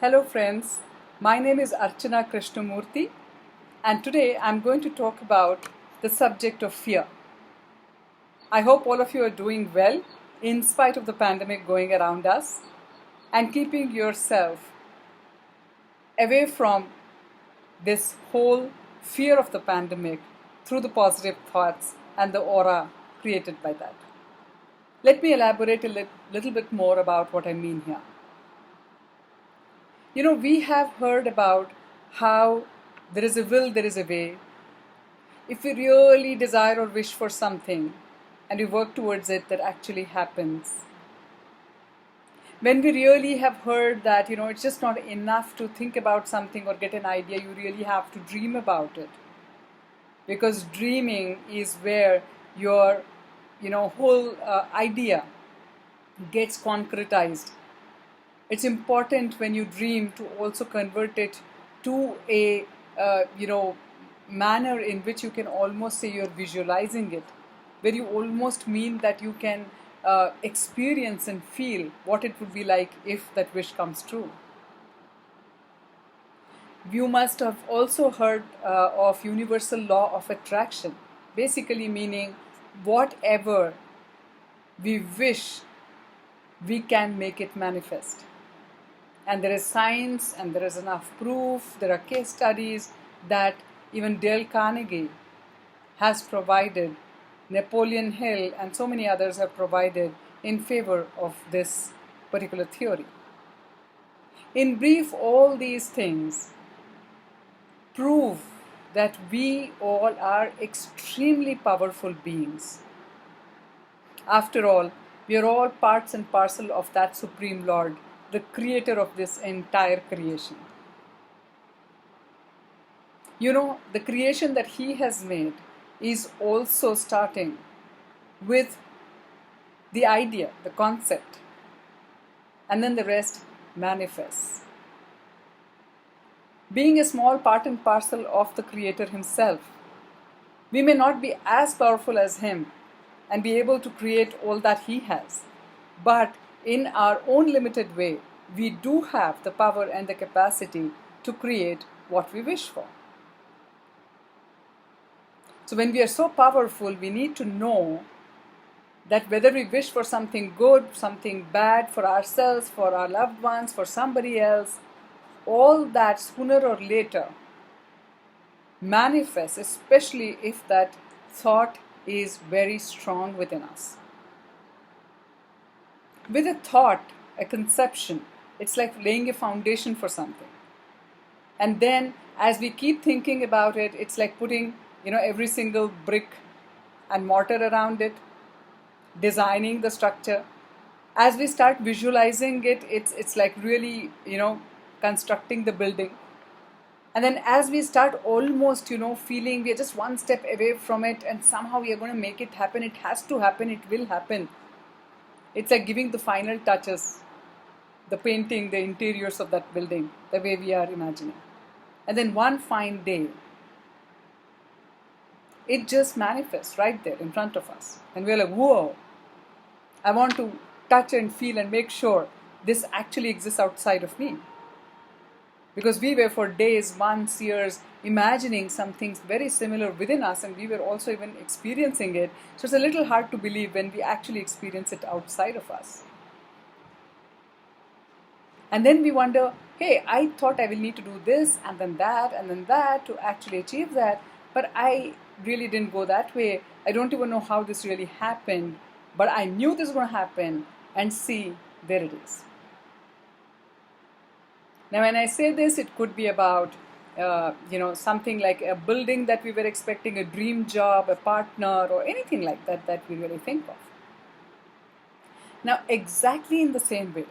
Hello friends, my name is Archana Krishnamurthy and today I'm going to talk about the subject of fear. I hope all of you are doing well in spite of the pandemic going around us and keeping yourself away from this whole fear of the pandemic through the positive thoughts and the aura created by that. Let me elaborate a little bit more about what I mean here. We have heard about how there is a will, there is a way. If we really desire or wish for something and we work towards it, that actually happens. When we really have heard that, it's just not enough to think about something or get an idea, you really have to dream about it. Because dreaming is where your, whole idea gets concretized. It's important when you dream to also convert it to a manner in which you can almost say you're visualizing it, where you almost mean that you can experience and feel what it would be like if that wish comes true. You must have also heard of universal law of attraction, basically meaning whatever we wish, we can make it manifest. And there is science and there is enough proof, there are case studies that even Dale Carnegie has provided, Napoleon Hill and so many others have provided in favor of this particular theory. In brief, all these things prove that we all are extremely powerful beings. After all, we are all parts and parcel of that Supreme Lord, the creator of this entire creation. The creation that he has made is also starting with the idea, the concept, and then the rest manifests. Being a small part and parcel of the creator himself, we may not be as powerful as him and be able to create all that he has, but in our own limited way, we do have the power and the capacity to create what we wish for. So when we are so powerful, we need to know that whether we wish for something good, something bad for ourselves, for our loved ones, for somebody else, all that sooner or later manifests, especially if that thought is very strong within us. With a thought, a conception, it's like laying a foundation for something. And then as we keep thinking about it, it's like putting, every single brick and mortar around it, designing the structure. As we start visualizing it, it's like really, constructing the building. And then as we start almost, feeling we are just one step away from it and somehow we are going to make it happen, it has to happen, it will happen. It's like giving the final touches, the painting, the interiors of that building, the way we are imagining. And then one fine day, it just manifests right there in front of us. And we're like, whoa, I want to touch and feel and make sure this actually exists outside of me. Because we were for days, months, years imagining some things very similar within us and we were also even experiencing it. So it's a little hard to believe when we actually experience it outside of us. And then we wonder, hey, I thought I will need to do this and then that to actually achieve that. But I really didn't go that way. I don't even know how this really happened. But I knew this was going to happen and see, there it is. Now when I say this, it could be about something like a building that we were expecting, a dream job, a partner, or anything like that we really think of. Now exactly in the same way,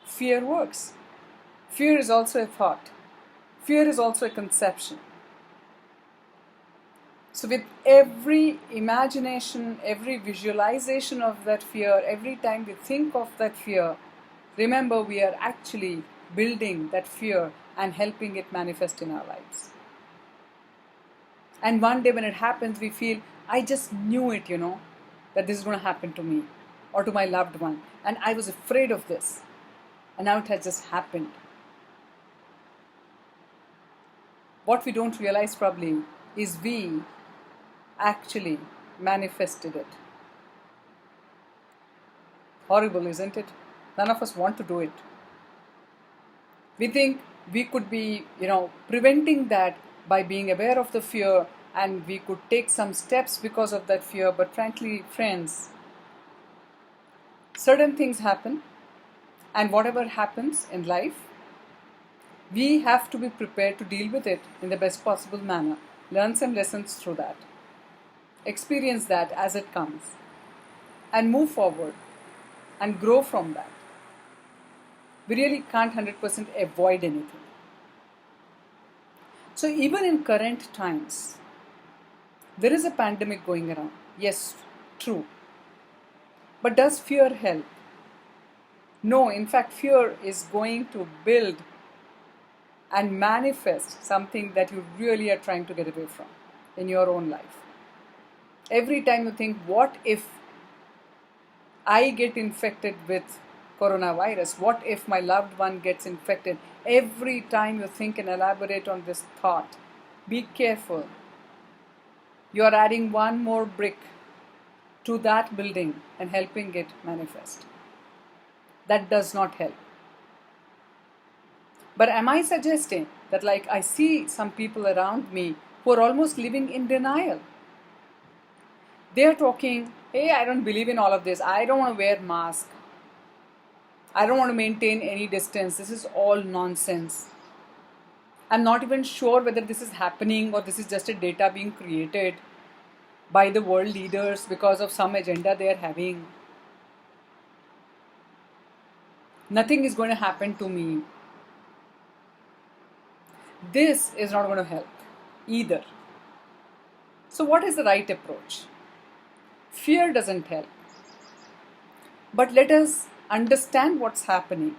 fear works. Fear is also a thought. Fear is also a conception. So with every imagination, every visualization of that fear, every time we think of that fear, remember we are actually building that fear and helping it manifest in our lives. And one day when it happens, we feel, I just knew it, that this is going to happen to me or to my loved one. And I was afraid of this. And now it has just happened. What we don't realize probably is we actually manifested it. Horrible, isn't it? None of us want to do it. We think we could be, preventing that by being aware of the fear, and we could take some steps because of that fear. But frankly, friends, certain things happen, and whatever happens in life, we have to be prepared to deal with it in the best possible manner. Learn some lessons through that. Experience that as it comes. And move forward and grow from that. We really can't 100% avoid anything. So even in current times, there is a pandemic going around. Yes, true. But does fear help? No, in fact, fear is going to build and manifest something that you really are trying to get away from in your own life. Every time you think, what if I get infected with coronavirus? What if my loved one gets infected? Every time you think and elaborate on this thought, be careful. You are adding one more brick to that building and helping it manifest. That does not help. But am I suggesting that, like, I see some people around me who are almost living in denial? They are talking, hey, I don't believe in all of this. I don't want to wear mask. I don't want to maintain any distance. This is all nonsense. I'm not even sure whether this is happening or this is just a data being created by the world leaders because of some agenda they are having. Nothing is going to happen to me. This is not going to help either. So what is the right approach? Fear doesn't help. But let us understand what's happening.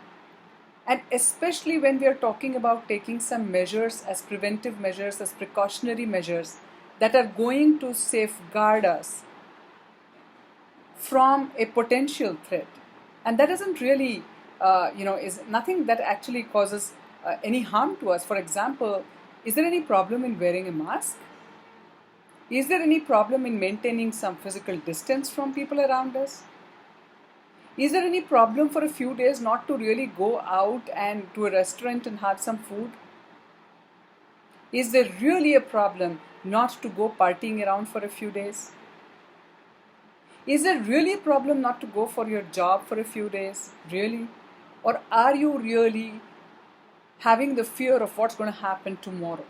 And especially when we are talking about taking some measures as preventive measures, as precautionary measures that are going to safeguard us from a potential threat. And that doesn't really, is nothing that actually causes any harm to us. For example, is there any problem in wearing a mask? Is there any problem in maintaining some physical distance from people around us? Is there any problem for a few days not to really go out and to a restaurant and have some food? Is there really a problem not to go partying around for a few days? Is there really a problem not to go for your job for a few days? Really? Or are you really having the fear of what's going to happen tomorrow?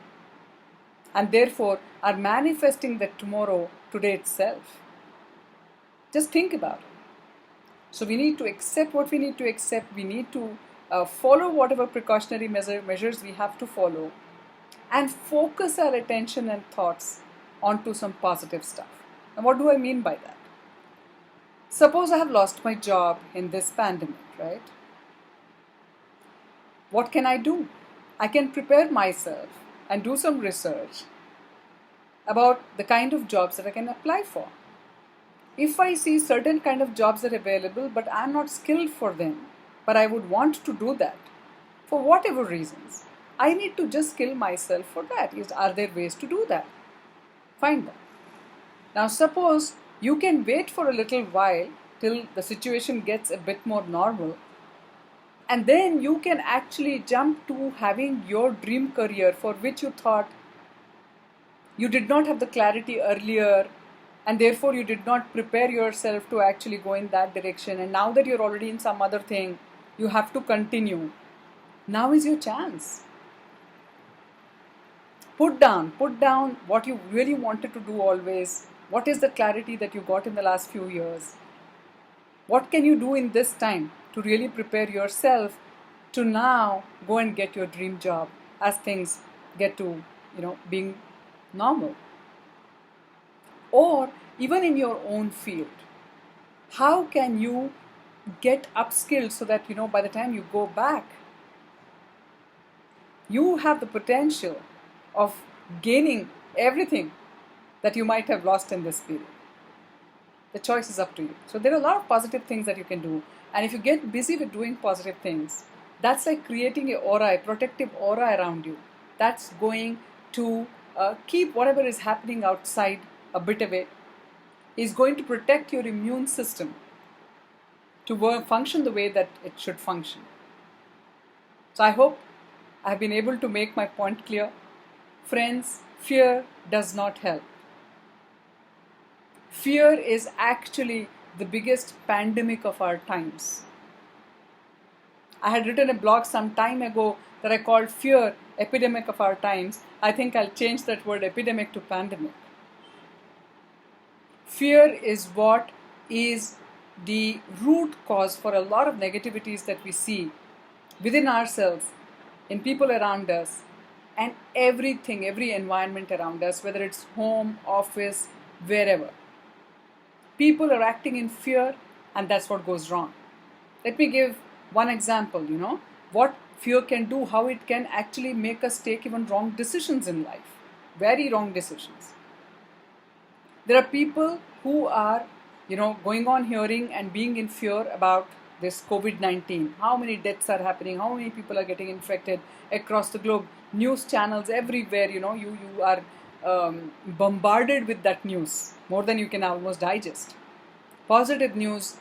And therefore are manifesting that tomorrow today itself? Just think about it. So we need to accept what we need to accept. We need to follow whatever precautionary measures we have to follow, and focus our attention and thoughts onto some positive stuff. And what do I mean by that? Suppose I have lost my job in this pandemic, right? What can I do? I can prepare myself and do some research about the kind of jobs that I can apply for. If I see certain kind of jobs are available, but I'm not skilled for them, but I would want to do that for whatever reasons, I need to just skill myself for that. Are there ways to do that? Find them. Now suppose you can wait for a little while till the situation gets a bit more normal, and then you can actually jump to having your dream career for which you thought you did not have the clarity earlier, and therefore you did not prepare yourself to actually go in that direction. And now that you're already in some other thing, you have to continue. Now is your chance. Put down what you really wanted to do always. What is the clarity that you got in the last few years? What can you do in this time to really prepare yourself to now go and get your dream job as things get to, being normal? Or even in your own field, how can you get upskilled so that, by the time you go back, you have the potential of gaining everything that you might have lost in this period? The choice is up to you. So there are a lot of positive things that you can do. And if you get busy with doing positive things, that's like creating a protective aura around you. That's going to keep whatever is happening outside a bit away, is going to protect your immune system to function the way that it should function. So I hope I've been able to make my point clear. Friends, fear does not help. Fear is actually the biggest pandemic of our times. I had written a blog some time ago that I called Fear Epidemic of Our Times. I think I'll change that word epidemic to pandemic. Fear is what is the root cause for a lot of negativities that we see within ourselves, in people around us, and everything, every environment around us, whether it's home, office, wherever. People are acting in fear, and that's what goes wrong. Let me give one example, what fear can do, how it can actually make us take even wrong decisions in life, very wrong decisions. There are people who are, going on hearing and being in fear about this COVID-19. How many deaths are happening? How many people are getting infected across the globe? News channels everywhere, you are bombarded with that news more than you can almost digest. Positive news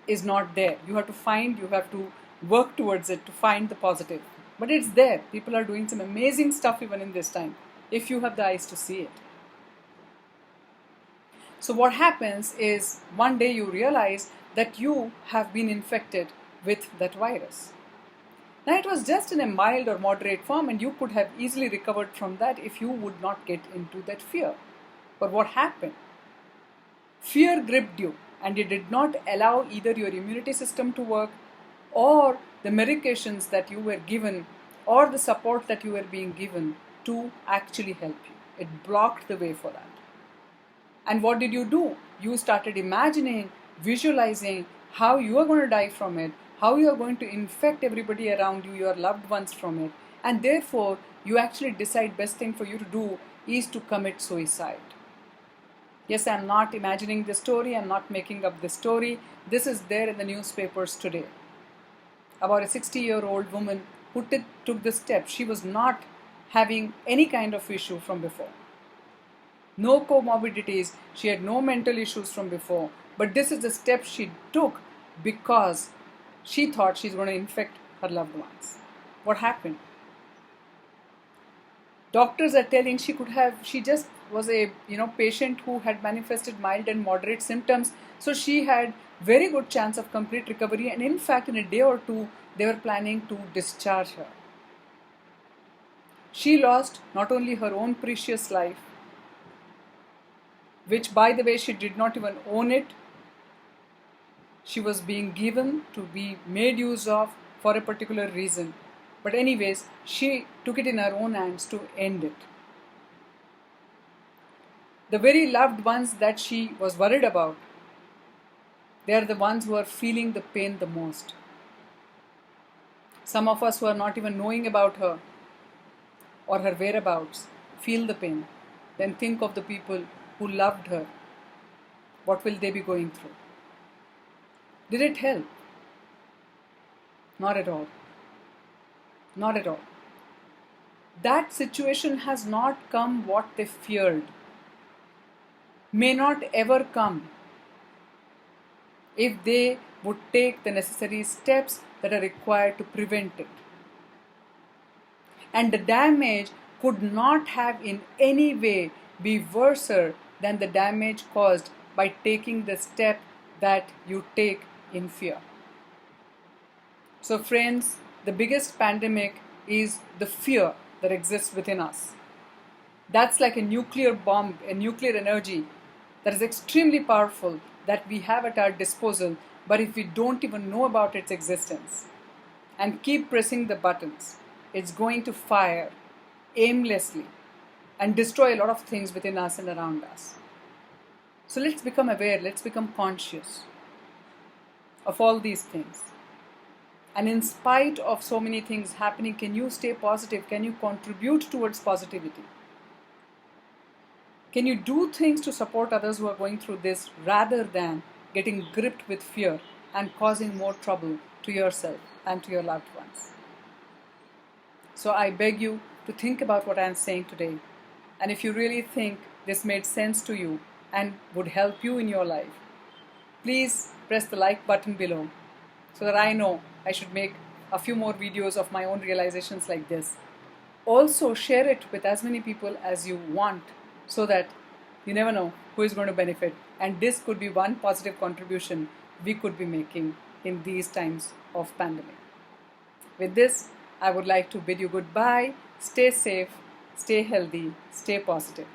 is not there. You have to work towards it to find the positive. But it's there. People are doing some amazing stuff even in this time, if you have the eyes to see it. So what happens is one day you realize that you have been infected with that virus. Now it was just in a mild or moderate form, and you could have easily recovered from that if you would not get into that fear. But what happened? Fear gripped you, and it did not allow either your immunity system to work, or the medications that you were given, or the support that you were being given to actually help you. It blocked the way for that. And what did you do? You started imagining, visualizing how you are going to die from it, how you are going to infect everybody around you, your loved ones from it. And therefore, you actually decide best thing for you to do is to commit suicide. Yes, I'm not imagining the story, I'm not making up the story. This is there in the newspapers today. About a 60-year-old woman who took the step. She was not having any kind of issue from before. No comorbidities, she had no mental issues from before. But this is the step she took because she thought she's going to infect her loved ones. What happened? Doctors are telling she just was a patient who had manifested mild and moderate symptoms. So she had very good chance of complete recovery, and in fact in a day or two they were planning to discharge her. She lost not only her own precious life, which by the way she did not even own it. She was being given to be made use of for a particular reason. But anyways, she took it in her own hands to end it. The very loved ones that she was worried about, they are the ones who are feeling the pain the most. Some of us who are not even knowing about her or her whereabouts feel the pain. Then think of the people who loved her. What will they be going through? Did it help? Not at all. Not at all. That situation has not come what they feared. May not ever come if they would take the necessary steps that are required to prevent it. And the damage could not have in any way be worse than the damage caused by taking the step that you take in fear. So friends, the biggest pandemic is the fear that exists within us. That's like a nuclear bomb, a nuclear energy that is extremely powerful that we have at our disposal, but if we don't even know about its existence and keep pressing the buttons, it's going to fire aimlessly and destroy a lot of things within us and around us. So let's become aware, let's become conscious of all these things. And in spite of so many things happening, can you stay positive? Can you contribute towards positivity? Can you do things to support others who are going through this rather than getting gripped with fear and causing more trouble to yourself and to your loved ones? So I beg you to think about what I am saying today. And if you really think this made sense to you and would help you in your life, please press the like button below so that I know I should make a few more videos of my own realizations like this. Also, share it with as many people as you want so that you never know who is going to benefit. And this could be one positive contribution we could be making in these times of pandemic. With this, I would like to bid you goodbye. Stay safe, stay healthy, stay positive.